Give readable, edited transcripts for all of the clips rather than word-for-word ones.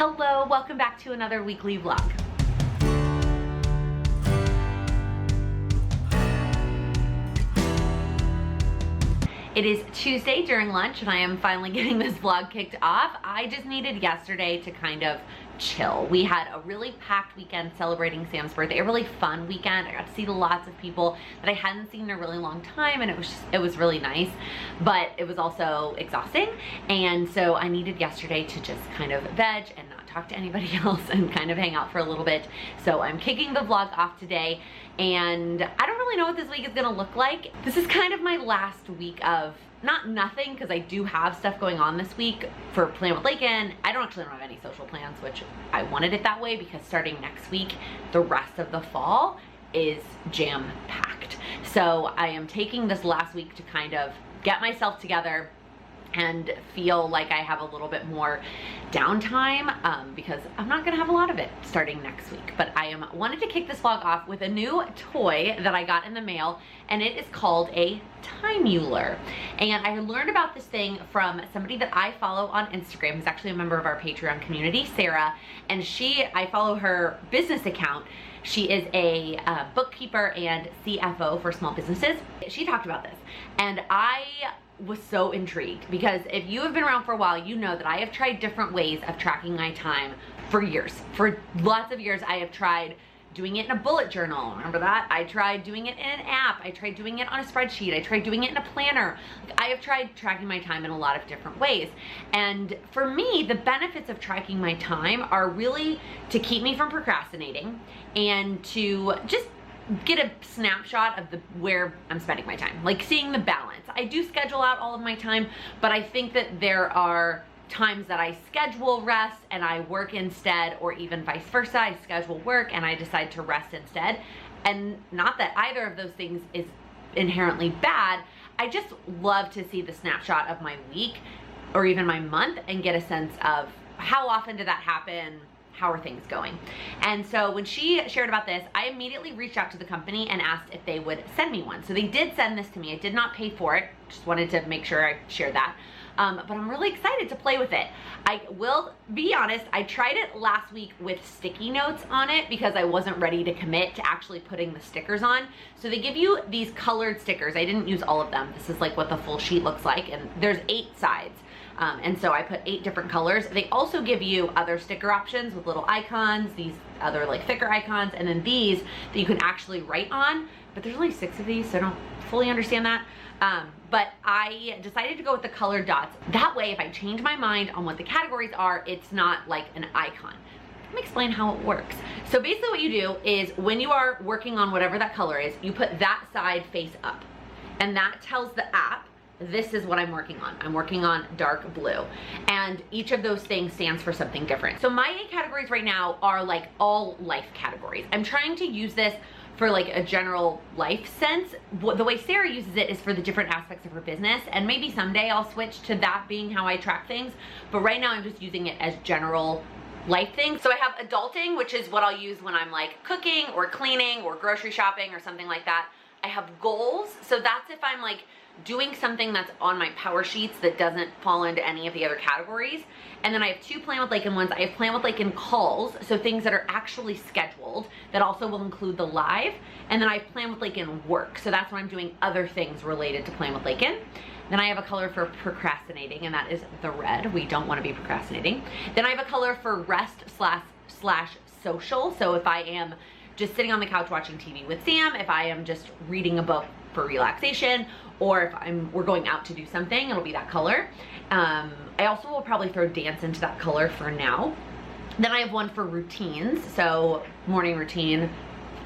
Hello, welcome back to another weekly vlog. It is Tuesday during lunch and I am finally getting this vlog kicked off. I just needed yesterday to kind of chill. We had a really packed weekend celebrating Sam's birthday, a really fun weekend. I got to see lots of people that I hadn't seen in a really long time, and it was really nice, but it was also exhausting. And so I needed yesterday to just kind of veg and not talk to anybody else and kind of hang out for a little bit. So I'm kicking the vlog off today, and I don't really know what this week is gonna look like. This is kind of my last week of nothing, because I do have stuff going on this week for Plan with Laken. I don't have any social plans, which I wanted it that way because starting next week, the rest of the fall is jam-packed. So I am taking this last week to kind of get myself together and feel like I have a little bit more downtime because I'm not gonna have a lot of it starting next week. But I wanted to kick this vlog off with a new toy that I got in the mail, and it is called a Timeular. And I learned about this thing from somebody that I follow on Instagram, who's actually a member of our Patreon community, Sarah, and I follow her business account. She is a bookkeeper and CFO for small businesses. She talked about this, and I was so intrigued because if you have been around for a while, you know that I have tried different ways of tracking my time for years. For lots of years, I have tried doing it in a bullet journal. Remember that? I tried doing it in an app. I tried doing it on a spreadsheet. I tried doing it in a planner. I have tried tracking my time in a lot of different ways. And for me, the benefits of tracking my time are really to keep me from procrastinating and to just get a snapshot of where I'm spending my time, like seeing the balance. I do schedule out all of my time, but I think that there are times that I schedule rest and I work instead, or even vice versa. I schedule work and I decide to rest instead. And not that either of those things is inherently bad. I just love to see the snapshot of my week or even my month and get a sense of how often did that happen? How are things going? And so when she shared about this, I immediately reached out to the company and asked if they would send me one. So they did send this to me. I did not pay for it. Just wanted to make sure I shared that. But I'm really excited to play with it. I will be honest, I tried it last week with sticky notes on it because I wasn't ready to commit to actually putting the stickers on. So they give you these colored stickers. I didn't use all of them. This is like what the full sheet looks like, and there's 8 sides. And so I put 8 different colors. They also give you other sticker options with little icons, these other like thicker icons, and then these that you can actually write on, but there's only 6 of these, so I don't fully understand that. But I decided to go with the colored dots. That way, if I change my mind on what the categories are, it's not like an icon. Let me explain how it works. So basically what you do is when you are working on whatever that color is, you put that side face up, and that tells the app, this is what I'm working on. I'm working on dark blue. And each of those things stands for something different. So my 8 categories right now are like all life categories. I'm trying to use this for like a general life sense. The way Sarah uses it is for the different aspects of her business, and maybe someday I'll switch to that being how I track things. But right now I'm just using it as general life things. So I have adulting, which is what I'll use when I'm like cooking or cleaning or grocery shopping or something like that. I have goals, so that's if I'm like doing something that's on my power sheets that doesn't fall into any of the other categories. And then I have 2 Plan with Laken ones. I have Plan with Laken calls, so things that are actually scheduled that also will include the live. And then I have Plan with Laken work, so that's when I'm doing other things related to Plan with Laken. Then I have a color for procrastinating, and that is the red. We don't want to be procrastinating. Then I have a color for rest slash social. So if I am just sitting on the couch watching TV with Sam, if I am just reading a book for relaxation, or if we're going out to do something, it'll be that color. I also will probably throw dance into that color for now. Then I have one for routines, so morning routine,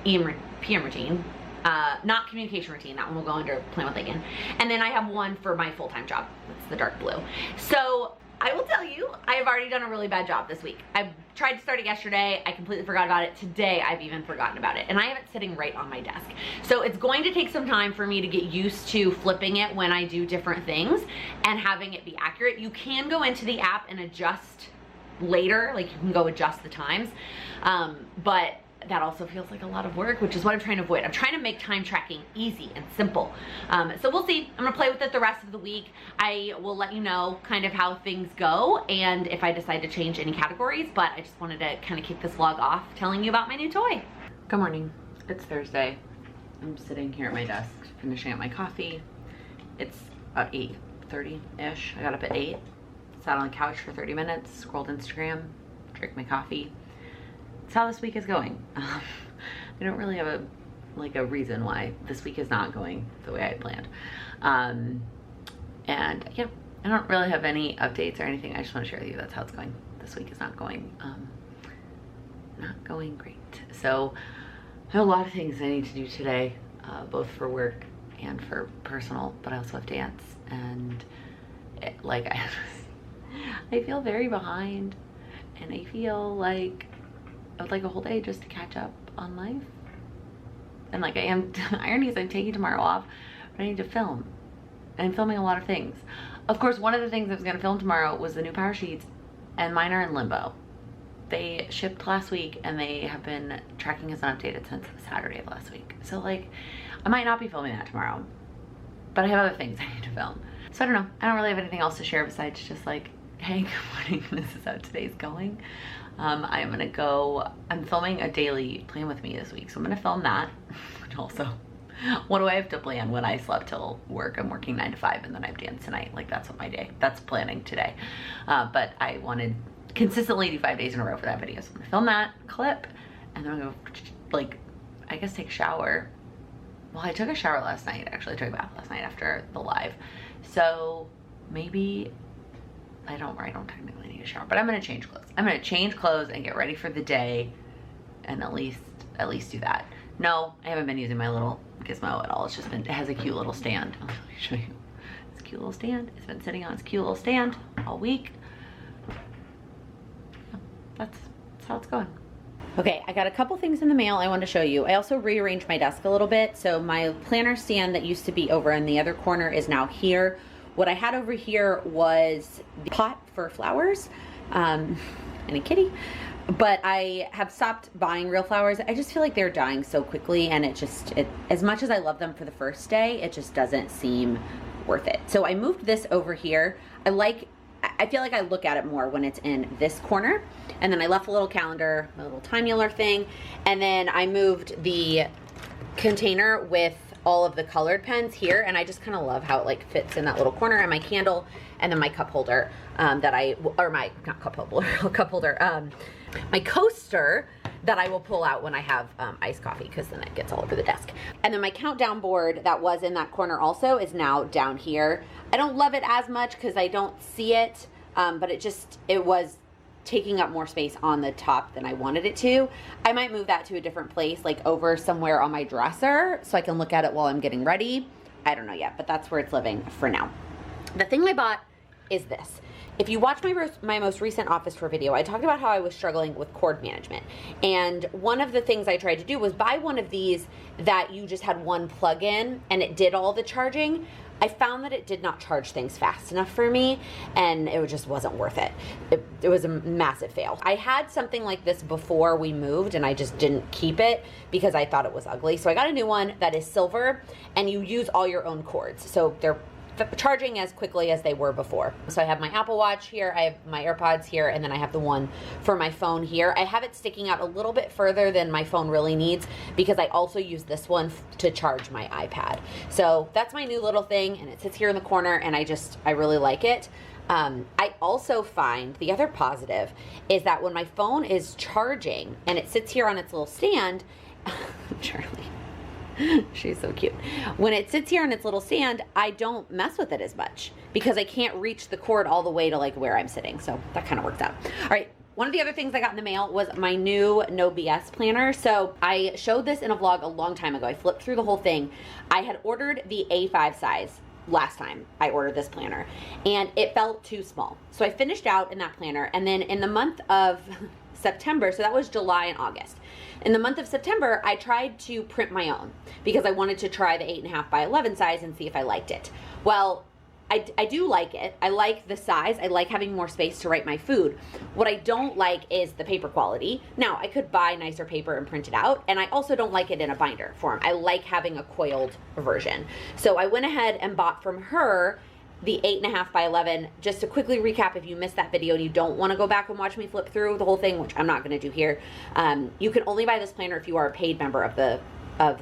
PM routine, not communication routine, that one will go under Plan with Laken. And then I have one for my full-time job, that's the dark blue. So I will tell you, I have already done a really bad job this week. I tried to start it yesterday. I completely forgot about it. Today, I've even forgotten about it. And I have it sitting right on my desk. So it's going to take some time for me to get used to flipping it when I do different things and having it be accurate. You can go into the app and adjust later. Like you can go adjust the times. But that also feels like a lot of work, which is what I'm trying to avoid. I'm trying to make time tracking easy and simple. So we'll see. I'm gonna play with it the rest of the week. I will let you know kind of how things go and if I decide to change any categories, but I just wanted to kind of kick this vlog off telling you about my new toy. Good morning. It's Thursday. I'm sitting here at my desk finishing up my coffee. It's about 8:30-ish. I got up at 8, sat on the couch for 30 minutes, scrolled Instagram, drank my coffee. That's how this week is going. I don't really have a reason why this week is not going the way I had planned. And yeah, I don't really have any updates or anything. I just want to share with you that's how it's going. This week is not going great. So I have a lot of things I need to do today, both for work and for personal, but I also have dance, and I feel very behind, and I feel like I would like a whole day just to catch up on life. And like I am, irony is I'm taking tomorrow off, but I need to film. And I'm filming a lot of things. Of course, one of the things I was gonna film tomorrow was the new power sheets, and mine are in limbo. They shipped last week and they have been tracking as unupdated since Saturday of last week. So like, I might not be filming that tomorrow, but I have other things I need to film. So I don't know, I don't really have anything else to share besides just like, hey, good morning, this is how today's going. I'm filming a daily plan with me this week, so I'm gonna film that. And also, what do I have to plan when I slept till work? I'm working 9 to 5 and then I have dance tonight. Like that's what my day, that's planning today. But I wanted consistently do 5 days in a row for that video. So I'm gonna film that clip and then I'm gonna like, I guess take a shower. Well, I took a shower last night. Actually, I took a bath last night after the live. So maybe I don't technically need a shower, but I'm gonna change clothes. I'm gonna change clothes and get ready for the day and at least do that. No, I haven't been using my little gizmo at all. It's just been, it has a cute little stand. Let me show you. It's a cute little stand. It's been sitting on its cute little stand all week. That's how it's going. Okay, I got a couple things in the mail I wanted to show you. I also rearranged my desk a little bit. So my planner stand that used to be over in the other corner is now here. What I had over here was the pot for flowers and a kitty, but I have stopped buying real flowers. I just feel like they're dying so quickly, and as much as I love them for the first day, it just doesn't seem worth it. So I moved this over here. I feel like I look at it more when it's in this corner. And then I left a little calendar, a little Timeular thing, and then I moved the container with all of the colored pens here, and I just kind of love how it like fits in that little corner, and my candle, and then my cup holder my coaster that I will pull out when I have iced coffee, because then it gets all over the desk. And then my countdown board that was in that corner also is now down here. I don't love it as much because I don't see it, but it was taking up more space on the top than I wanted it to. I might move that to a different place, like over somewhere on my dresser, so I can look at it while I'm getting ready. I don't know yet, but that's where it's living for now. The thing I bought is this. If you watch my most recent office tour video, I talked about how I was struggling with cord management. And one of the things I tried to do was buy one of these that you just had one plug in and it did all the charging. I found that it did not charge things fast enough for me, and it just wasn't worth it. It was a massive fail. I had something like this before we moved, and I just didn't keep it because I thought it was ugly. So I got a new one that is silver, and you use all your own cords. So they're charging as quickly as they were before. So I have my Apple Watch here, I have my AirPods here, and then I have the one for my phone here. I have it sticking out a little bit further than my phone really needs because I also use this one to charge my iPad. So that's my new little thing, and it sits here in the corner, and I really like it. I also find the other positive is that when my phone is charging and it sits here on its little stand, Charlie, she's so cute. When it sits here on its little stand, I don't mess with it as much because I can't reach the cord all the way to like where I'm sitting. So that kind of works out. All right. One of the other things I got in the mail was my new No BS planner. So I showed this in a vlog a long time ago. I flipped through the whole thing. I had ordered the A5 size last time I ordered this planner, and it felt too small. So I finished out in that planner, and then in the month of September, so that was July and August. In the month of September, I tried to print my own because I wanted to try the 8.5 by 11 size and see if I liked it. Well, I do like it. I like the size. I like having more space to write my food. What I don't like is the paper quality. Now, I could buy nicer paper and print it out, and I also don't like it in a binder form. I like having a coiled version. So I went ahead and bought from her the 8.5 by 11. Just to quickly recap, if you missed that video and you don't want to go back and watch me flip through the whole thing, which I'm not going to do here, you can only buy this planner if you are a paid member of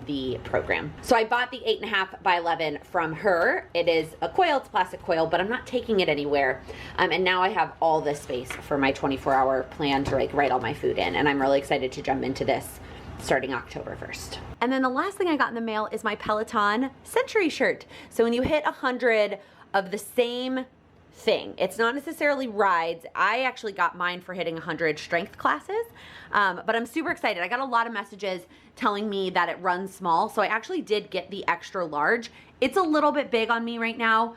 the program. So I bought the 8.5 by 11 from her. It is a coil, it's plastic coil, but I'm not taking it anywhere. And now I have all this space for my 24-hour plan to like write all my food in, and I'm really excited to jump into this starting October 1st. And then the last thing I got in the mail is my Peloton Century shirt. So when you hit 100 of the same thing, it's not necessarily rides. I actually got mine for hitting 100 strength classes, but I'm super excited. I got a lot of messages telling me that it runs small, so I actually did get the extra large. It's a little bit big on me right now.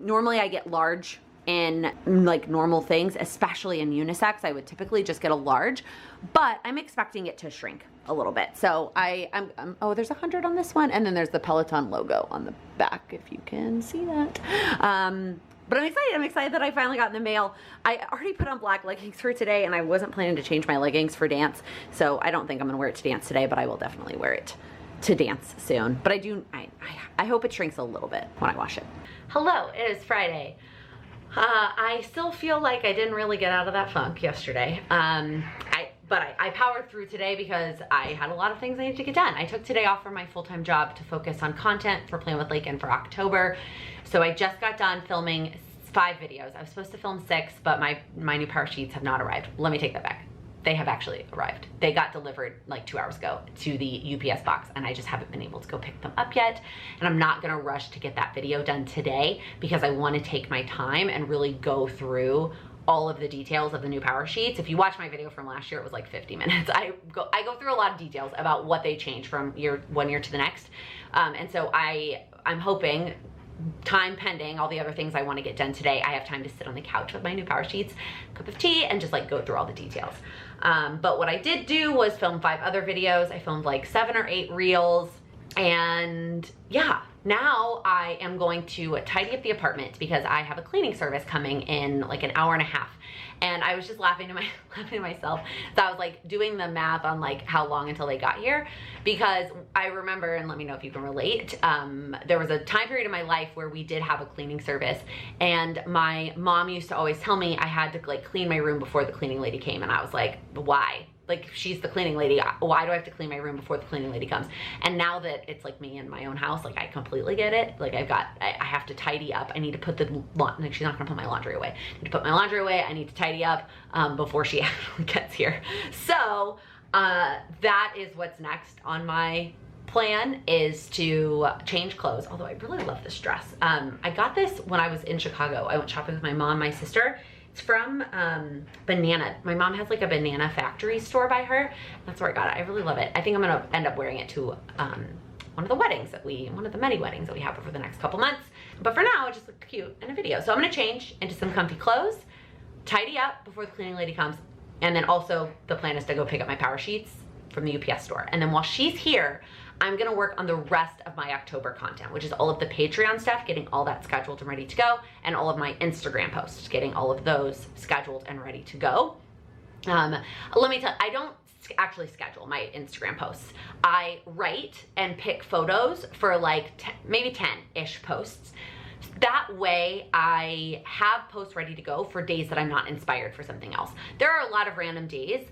Normally I get large in like normal things, especially in unisex. I would typically just get a large, but I'm expecting it to shrink a little bit. So I'm oh, there's 100 on this one, and then there's the Peloton logo on the back, if you can see that. But I'm excited. I'm excited that I finally got in the mail. I already put on black leggings for today, and I wasn't planning to change my leggings for dance, so I don't think I'm gonna wear it to dance today, but I will definitely wear it to dance soon. But I hope it shrinks a little bit when I wash it. Hello, it is Friday. I still feel like I didn't really get out of that funk yesterday. But I powered through today because I had a lot of things I needed to get done. I took today off from my full-time job to focus on content for PlanwithLaken for October. So I just got done filming 5 videos. I was supposed to film 6, but my new power sheets have not arrived. Let me take that back. They have actually arrived. They got delivered like 2 hours ago to the UPS box, and I just haven't been able to go pick them up yet. And I'm not gonna rush to get that video done today because I wanna take my time and really go through all of the details of the new power sheets. If you watch my video from last year, it was like 50 minutes. I go through a lot of details about what they change from one year to the next. And so I'm hoping, time pending all the other things I want to get done today, I have time to sit on the couch with my new power sheets, cup of tea, and just like go through all the details. But what I did do was film 5 other videos. I filmed like 7 or 8 reels, and yeah, now I am going to tidy up the apartment because I have a cleaning service coming in like an hour and a half. And I was just laughing to myself. So I was like doing the math on like how long until they got here, because I remember, and let me know if you can relate, there was a time period in my life where we did have a cleaning service, and my mom used to always tell me I had to like clean my room before the cleaning lady came, and I was like, why? Like, she's the cleaning lady, why do I have to clean my room before the cleaning lady comes? And now that it's like me in my own house, like I completely get it. Like I have to tidy up. I need to put like she's not gonna put my laundry away. I need to put my laundry away. I need to tidy up before she actually gets here. So that is what's next on my plan, is to change clothes. Although I really love this dress. I got this when I was in Chicago. I went shopping with my mom, my sister. It's from Banana. My mom has like a banana factory store by her. That's where I got it. I really love it. I think I'm gonna end up wearing it to one of the many weddings that we have over the next couple months. But for now, it just looked cute in a video. So I'm gonna change into some comfy clothes, tidy up before the cleaning lady comes, and then also the plan is to go pick up my power sheets from the UPS store. And then while she's here, I'm gonna work on the rest of my October content, which is all of the Patreon stuff, getting all that scheduled and ready to go, and all of my Instagram posts, getting all of those scheduled and ready to go. Let me tell you, I don't actually schedule my Instagram posts. I write and pick photos for like maybe 10-ish posts. That way I have posts ready to go for days that I'm not inspired for something else. There are a lot of random days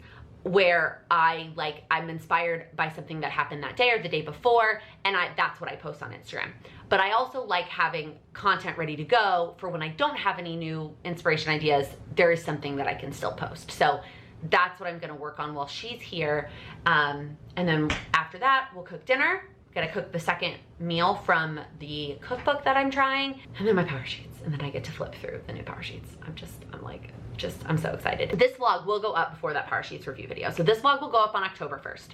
where I'm inspired by something that happened that day or the day before, and that's what I post on Instagram. But I also like having content ready to go for when I don't have any new inspiration ideas. There is something that I can still post. So that's what I'm gonna work on while she's here. And then after that, we'll cook dinner. Gotta cook the second meal from the cookbook that I'm trying, and then my power sheets, and then I get to flip through the new power sheets. I'm so excited. This vlog will go up before that power sheets review video. So this vlog will go up on October 1st.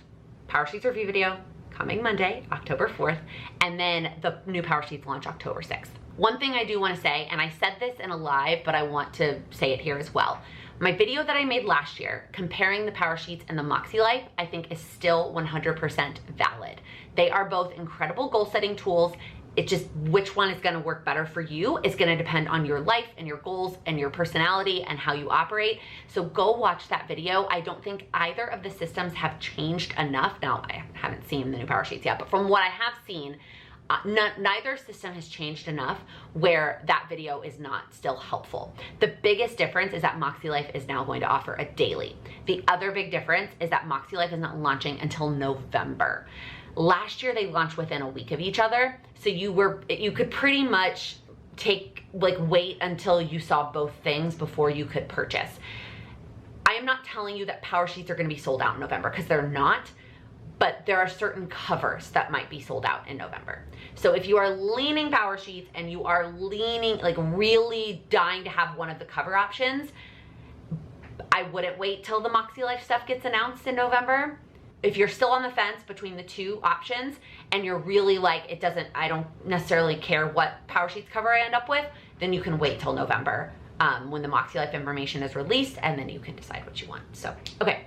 Power sheets review video coming Monday, October 4th, and then the new power sheets launch October 6th. One thing I do want to say, and I said this in a live, but I want to say it here as well. My video that I made last year comparing the power sheets and the Moxie Life, I think is still 100% valid. They are both incredible goal setting tools, It just, which one is gonna work better for you is gonna depend on your life and your goals and your personality and how you operate. So go watch that video. I don't think either of the systems have changed enough. Now, I haven't seen the new power sheets yet, but from what I have seen, neither system has changed enough where that video is not still helpful. The biggest difference is that MoxieLife is now going to offer a daily. The other big difference is that MoxieLife is not launching until November. Last year they launched within a week of each other, so you could pretty much wait until you saw both things before you could purchase. I am not telling you that power sheets are going to be sold out in November, because they're not, but there are certain covers that might be sold out in November. So if you are leaning power sheets and you are leaning, like really dying to have one of the cover options, I wouldn't wait till the MoxieLife stuff gets announced in November. If you're still on the fence between the two options and you're really like, I don't necessarily care what power sheets cover I end up with, then you can wait till November when the MoxieLife information is released, and then you can decide what you want. So, okay,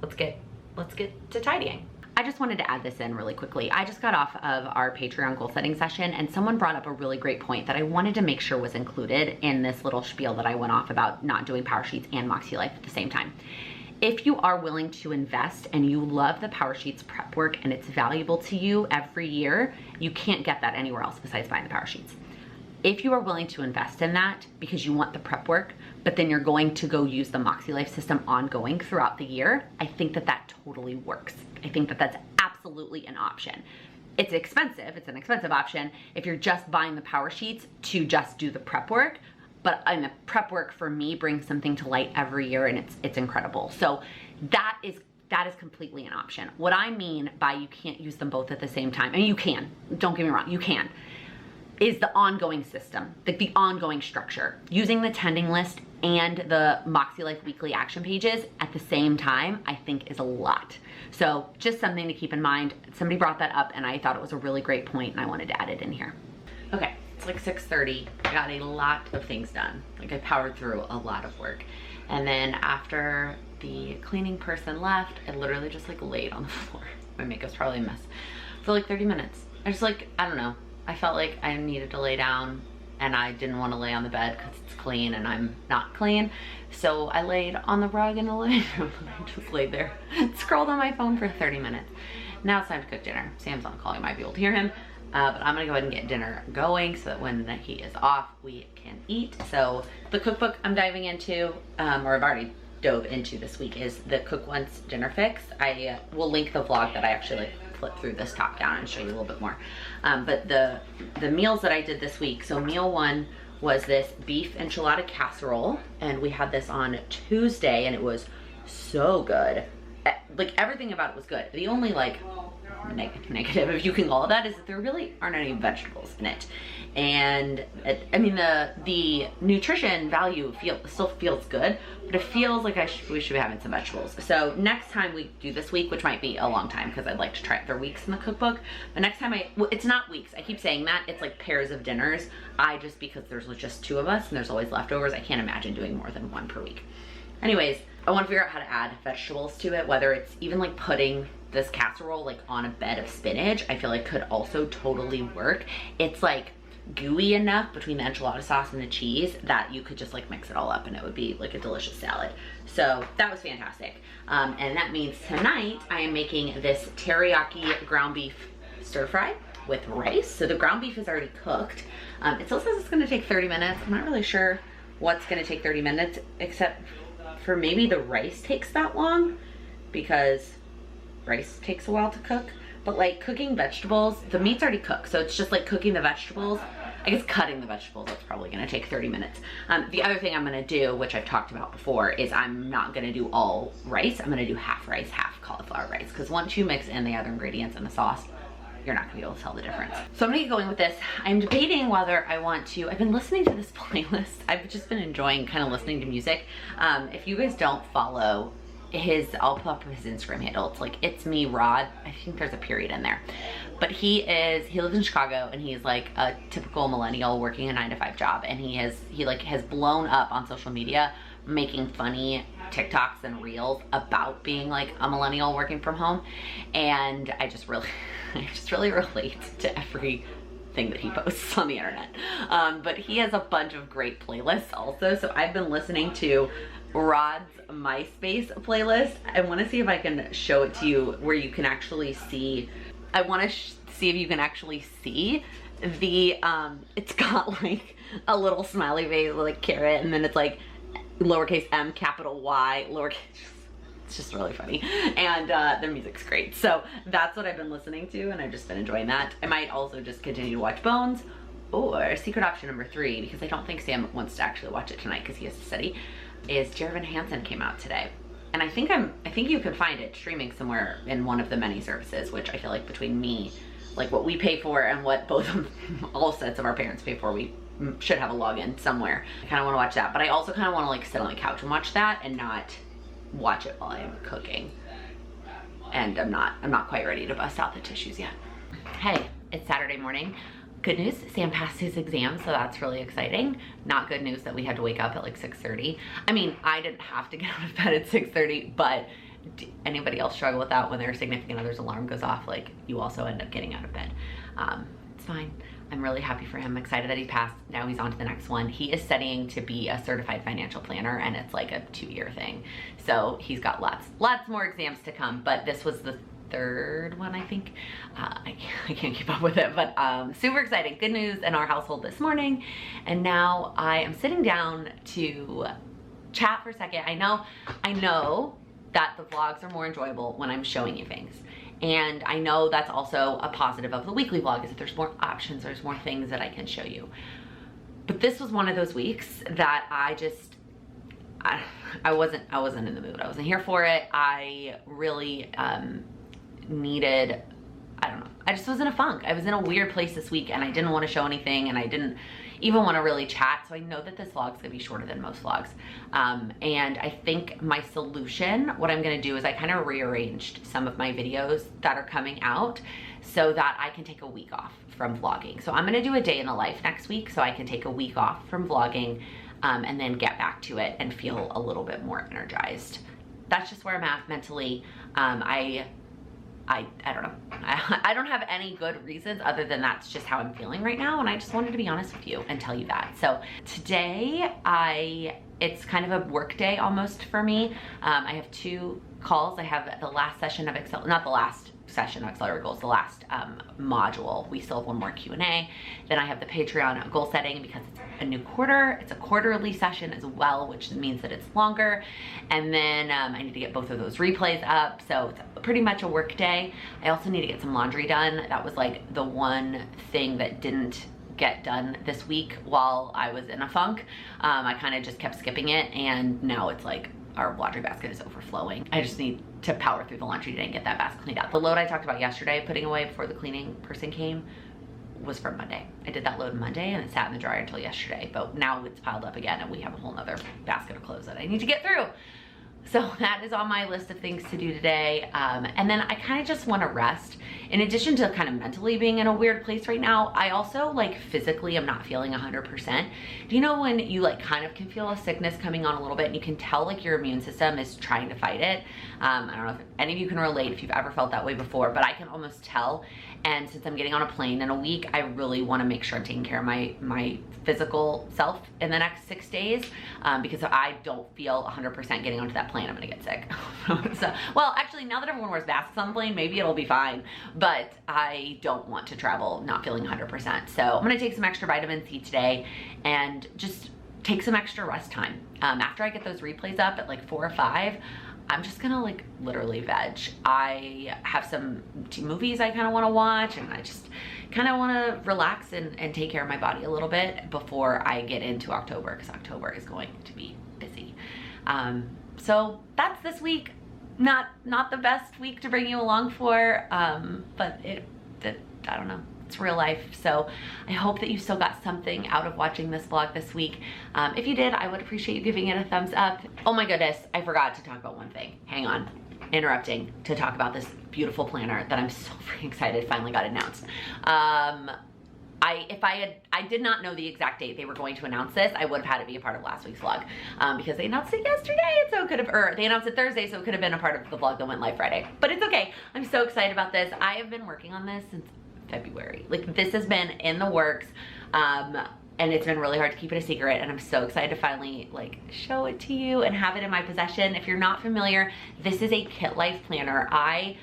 let's get to tidying. I just wanted to add this in really quickly. I just got off of our Patreon goal setting session, and someone brought up a really great point that I wanted to make sure was included in this little spiel that I went off about not doing power sheets and MoxieLife at the same time. If you are willing to invest and you love the power sheets prep work and it's valuable to you every year, you can't get that anywhere else besides buying the power sheets. If you are willing to invest in that because you want the prep work, but then you're going to go use the MoxieLife system ongoing throughout the year, I think that that totally works. I think that that's absolutely an option. It's expensive, it's an expensive option if you're just buying the power sheets to just do the prep work. But the prep work for me brings something to light every year, and it's incredible. So that is completely an option. What I mean by you can't use them both at the same time, and you can, don't get me wrong, you can, is the ongoing system, the ongoing structure. Using the tending list and the MoxieLife weekly action pages at the same time, I think is a lot. So just something to keep in mind. Somebody brought that up and I thought it was a really great point, and I wanted to add it in here. Okay. It's like 6:30. I got a lot of things done. Like, I powered through a lot of work. And then after the cleaning person left, I literally just like laid on the floor. My makeup's probably a mess. For like 30 minutes. I just like, I don't know. I felt like I needed to lay down, and I didn't want to lay on the bed because it's clean and I'm not clean. So I laid on the rug in the living room. I just laid there, scrolled on my phone for 30 minutes. Now it's time to cook dinner. Sam's on call, you might be able to hear him. But I'm gonna go ahead and get dinner going so that when he is off, we can eat. So the cookbook I'm diving into, or I've already dove into this week, is the Cook Once Dinner Fix. I will link the vlog that I actually like flip through this top down and show you a little bit more. But the meals that I did this week, so meal one was this beef enchilada casserole, and we had this on Tuesday, and it was so good. Like, everything about it was good. The only like negative, if you can call it that, is that there really aren't any vegetables in it. And I mean, the nutrition value still feels good, but it feels like we should be having some vegetables. So next time we do this week, which might be a long time because I'd like to try it for weeks in the cookbook, but next time well, it's not weeks, I keep saying that, it's like pairs of dinners. Because there's just 2 of us and there's always leftovers, I can't imagine doing more than 1 per week. Anyways, I want to figure out how to add vegetables to it, whether it's even like putting this casserole like on a bed of spinach. I feel like could also totally work. It's like gooey enough between the enchilada sauce and the cheese that you could just like mix it all up and it would be like a delicious salad. So that was fantastic. And that means tonight I am making this teriyaki ground beef stir fry with rice. So the ground beef is already cooked. It still says it's gonna take 30 minutes. I'm not really sure what's gonna take 30 minutes, except for maybe the rice takes that long, because rice takes a while to cook. But like cooking vegetables, the meat's already cooked, so it's just like cooking the vegetables. I guess cutting the vegetables, that's probably gonna take 30 minutes. The other thing I'm gonna do, which I've talked about before, is I'm not gonna do all rice. I'm gonna do half rice, half cauliflower rice, because once you mix in the other ingredients and the sauce, you're not gonna be able to tell the difference. So I'm gonna get going with this. I'm debating whether I want to, I've been listening to this playlist. I've just been enjoying kind of listening to music. If you guys don't follow I'll put up his Instagram handle. It's like, it's me, Rod. I think there's a period in there. But he lives in Chicago, and he's like a typical millennial working a 9-to-5 job. And he has blown up on social media, making funny TikToks and reels about being like a millennial working from home. And I just really relate to everything thing that he posts on the internet. But he has a bunch of great playlists also. So I've been listening to Rod's MySpace playlist. I want to see if I can show it to you where you can actually see. I want to see if you can actually see the, it's got like a little smiley face, like carrot, and then it's like lowercase m, capital Y, lowercase. It's just really funny, and their music's great. So that's what I've been listening to, and I've just been enjoying that. I might also just continue to watch Bones, or secret option number 3, because I don't think Sam wants to actually watch it tonight because he has to study, is Dear Evan Hansen came out today. And I think you can find it streaming somewhere in one of the many services, which I feel like between me, like what we pay for and what all sets of our parents pay for, we should have a login somewhere. I kind of want to watch that, but I also kind of want to like sit on the couch and watch that and not watch it while I'm cooking. And I'm not quite ready to bust out the tissues yet. Hey, it's Saturday morning. Good news, Sam passed his exam, so that's really exciting. Not good news that we had to wake up at like 6:30. I mean, I didn't have to get out of bed at 6:30, but anybody else struggle with that when their significant other's alarm goes off? Like, you also end up getting out of bed. It's fine. I'm really happy for him. I'm excited that he passed. Now he's on to the next one. He is studying to be a certified financial planner, and it's like a 2-year thing. So he's got lots more exams to come, but this was the 3rd one, I think. I can't keep up with it, but super exciting. Good news in our household this morning. And now I am sitting down to chat for a second. I know that the vlogs are more enjoyable when I'm showing you things. And I know that's also a positive of the weekly vlog, is that there's more options, there's more things that I can show you. But this was one of those weeks that I wasn't in the mood. I wasn't here for it. I really needed, I don't know, I just was in a funk. I was in a weird place this week, and I didn't want to show anything, and I didn't even want to really chat. So I know that this vlog's gonna be shorter than most vlogs. And I think my solution, what I'm gonna do is I kind of rearranged some of my videos that are coming out so that I can take a week off from vlogging. So I'm gonna do a day in the life next week so I can take a week off from vlogging, and then get back to it and feel a little bit more energized. That's just where I'm at mentally. I don't know. I don't have any good reasons other than that's just how I'm feeling right now, and I just wanted to be honest with you and tell you that. So today, it's kind of a work day almost for me. I have 2 calls. I have the last session of not the last session of Accelerator Goals, the last module. We still have one more Q&A. Then I have the Patreon goal setting because it's a new quarter. It's a quarterly session as well, which means that it's longer. And then I need to get both of those replays up. So it's pretty much a work day. I also need to get some laundry done. That was like the one thing that didn't get done this week while I was in a funk. I kind of just kept skipping it, and now it's like our laundry basket is overflowing. I just need to power through the laundry today and get that basket cleaned out. The load I talked about yesterday, putting away before the cleaning person came, was from Monday. I did that load Monday and it sat in the dryer until yesterday, but now it's piled up again and we have a whole nother basket of clothes that I need to get through. So that is on my list of things to do today. And then I kind of just want to rest. In addition to kind of mentally being in a weird place right now, I also like physically am not feeling 100%. Do you know when you like kind of can feel a sickness coming on a little bit and you can tell like your immune system is trying to fight it? I don't know if any of you can relate if you've ever felt that way before, but I can almost tell. And since I'm getting on a plane in a week, I really want to make sure I'm taking care of my physical self in the next 6 days, because if I don't feel 100% getting onto that plane, I'm gonna get sick. So, well, actually, now that everyone wears masks on the plane, maybe it'll be fine, but I don't want to travel not feeling 100%. So I'm gonna take some extra vitamin C today and just take some extra rest time. After I get those replays up at like 4 or 5, I'm just gonna like literally veg. I have some movies I kind of want to watch, and I just kind of want to relax and take care of my body a little bit before I get into October, because October is going to be busy. So that's this week. Not the best week to bring you along for, but I don't know. It's real life. So I hope that you still got something out of watching this vlog this week. If you did, I would appreciate you giving it a thumbs up. Oh my goodness, I forgot to talk about one thing. Hang on, interrupting to talk about this beautiful planner that I'm so freaking excited finally got announced. I did not know the exact date they were going to announce this, I would have had to be a part of last week's vlog, because they announced it yesterday, and so it could have, or they announced it Thursday, so it could have been a part of the vlog that went live Friday. But it's okay. I'm so excited about this. I have been working on this since February. Like, this has been in the works. And it's been really hard to keep it a secret, and I'm so excited to finally like show it to you and have it in my possession. If you're not familiar, this is a Kitlife planner. I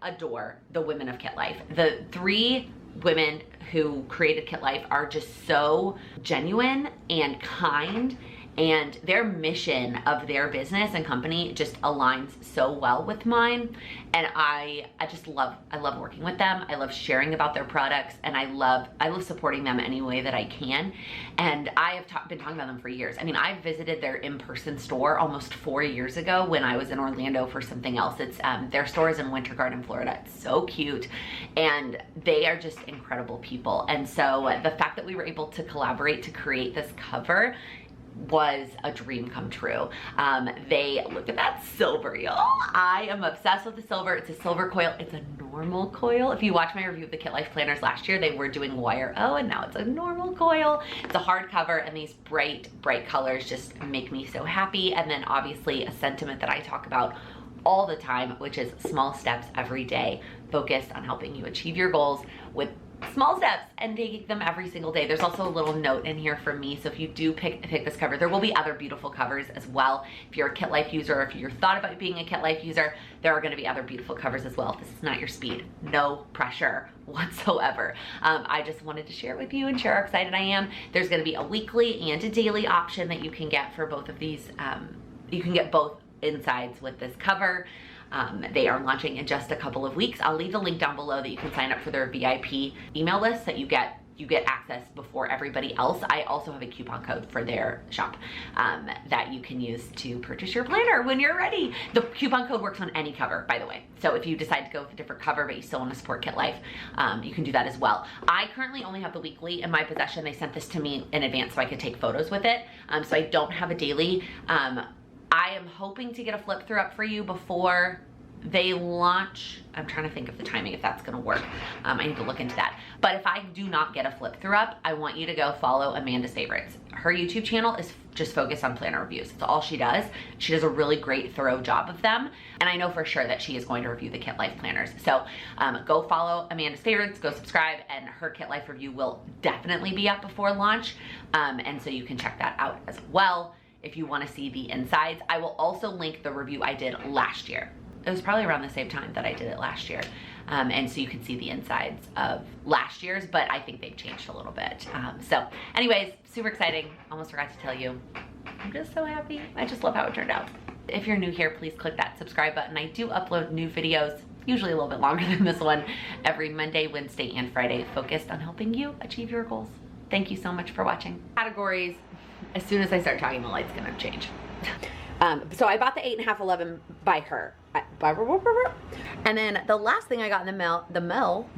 adore the women of Kitlife. The 3 women who created Kitlife are just so genuine and kind, and their mission of their business and company just aligns so well with mine. And I love working with them. I love sharing about their products, and I love supporting them any way that I can. And I have been talking about them for years. I mean, I visited their in-person store almost 4 years ago when I was in Orlando for something else. It's their store is in Winter Garden, Florida. It's so cute, and they are just incredible people. And so the fact that we were able to collaborate to create this cover was a dream come true. They, look at that silver, y'all. I am obsessed with the silver. It's a silver coil. It's a normal coil. If you watch my review of the Kitlife planners last year, they were doing wire O, and now it's a normal coil. It's a hardcover, and these bright colors just make me so happy. And then obviously a sentiment that I talk about all the time, which is small steps every day, focused on helping you achieve your goals with small steps and taking them every single day. There's also a little note in here for me, so if you do pick this cover, there will be other beautiful covers as well. If you're a Kitlife user, or if you're thought about being a Kitlife user, there are going to be other beautiful covers as well. This is not your speed. No pressure whatsoever. I just wanted to share it with you and share how excited I am. There's going to be a weekly and a daily option that you can get for both of these. You can get both insides with this cover. They are launching in just a couple of weeks. I'll leave the link down below that you can sign up for their VIP email list, that you get access before everybody else. I also have a coupon code for their shop that you can use to purchase your planner when you're ready. The coupon code works on any cover, by the way. So if you decide to go with a different cover but you still want to support Kitlife, you can do that as well. I currently only have the weekly in my possession. They sent this to me in advance so I could take photos with it. So I don't have a daily. I am hoping to get a flip through up for you before they launch. I'm trying to think of the timing, if that's gonna work. I need to look into that. But if I do not get a flip through up, I want you to go follow Amanda's Favorites. Her YouTube channel is just focused on planner reviews. That's all she does. She does a really great, thorough job of them. And I know for sure that she is going to review the Kitlife planners. So go follow Amanda's Favorites, go subscribe, and her Kitlife review will definitely be up before launch. And so you can check that out as well if you want to see the insides. I will also link the review I did last year. It was probably around the same time that I did it last year. And so you can see the insides of last year's, but I think they've changed a little bit. So anyways, super exciting. Almost forgot to tell you. I'm just so happy. I just love how it turned out. If you're new here, please click that subscribe button. I do upload new videos, usually a little bit longer than this one, every Monday, Wednesday, and Friday, focused on helping you achieve your goals. Thank you so much for watching. Categories. As soon as I start talking, the light's gonna change. So I bought the 8.5 11 by her. And then the last thing I got in the mail